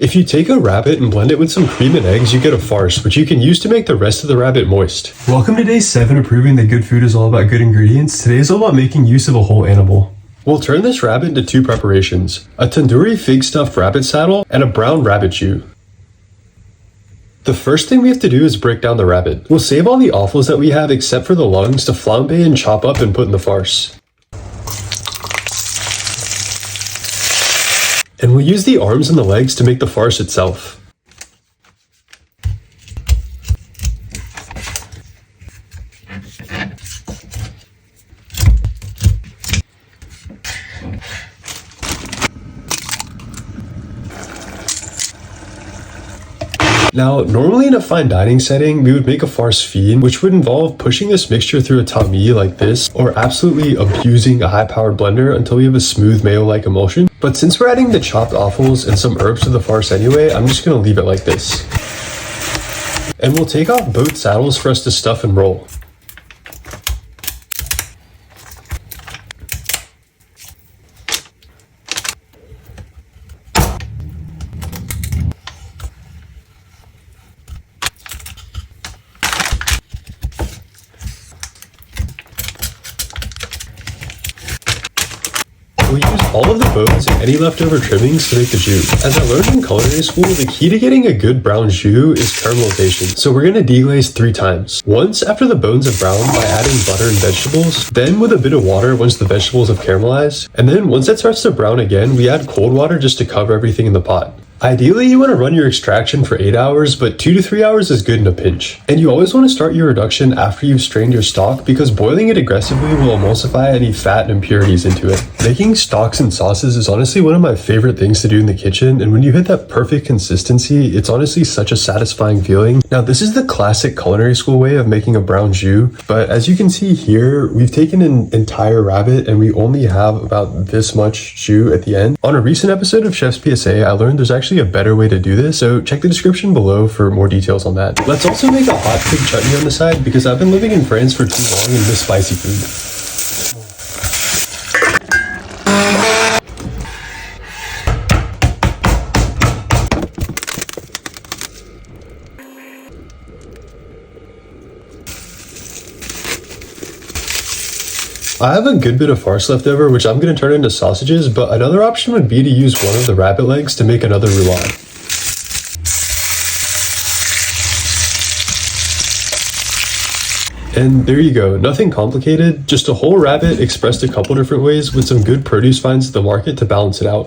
If you take a rabbit and blend it with some cream and eggs, you get a farce, which you can use to make the rest of the rabbit moist. Welcome to day 7 of proving that good food is all about good ingredients. Today is all about making use of a whole animal. We'll turn this rabbit into 2 preparations, a tandoori fig stuffed rabbit saddle and a brown rabbit jus. The first thing we have to do is break down the rabbit. We'll save all the offals that we have except for the lungs to flambe and chop up and put in the farce. And we'll use the arms and the legs to make the farce itself. Now, normally in a fine dining setting, we would make a farce fiend, which would involve pushing this mixture through a tami like this, or absolutely abusing a high-powered blender until we have a smooth mayo-like emulsion. But since we're adding the chopped offals and some herbs to the farce anyway, I'm just gonna leave it like this. And we'll take off both saddles for us to stuff and roll. We'll use all of the bones and any leftover trimmings to make the jus. As I learned in culinary school, the key to getting a good brown jus is caramelization. So we're going to deglaze 3 times. Once after the bones have browned by adding butter and vegetables, then with a bit of water once the vegetables have caramelized, and then once it starts to brown again, we add cold water just to cover everything in the pot. Ideally, you want to run your extraction for 8 hours, but 2 to 3 hours is good in a pinch. And you always want to start your reduction after you've strained your stock because boiling it aggressively will emulsify any fat and impurities into it. Making stocks and sauces is honestly one of my favorite things to do in the kitchen, and when you hit that perfect consistency, it's honestly such a satisfying feeling. Now, this is the classic culinary school way of making a brown jus, but as you can see here, we've taken an entire rabbit and we only have about this much jus at the end. On a recent episode of Chef's PSA, I learned there's actually a better way to do this, so check the description below for more details on that. Let's also make a hot pig chutney on the side because I've been living in France for too long and miss spicy food. I have a good bit of farce left over, which I'm going to turn into sausages, but another option would be to use one of the rabbit legs to make another roulade. And there you go, nothing complicated, just a whole rabbit expressed a couple different ways with some good produce finds at the market to balance it out.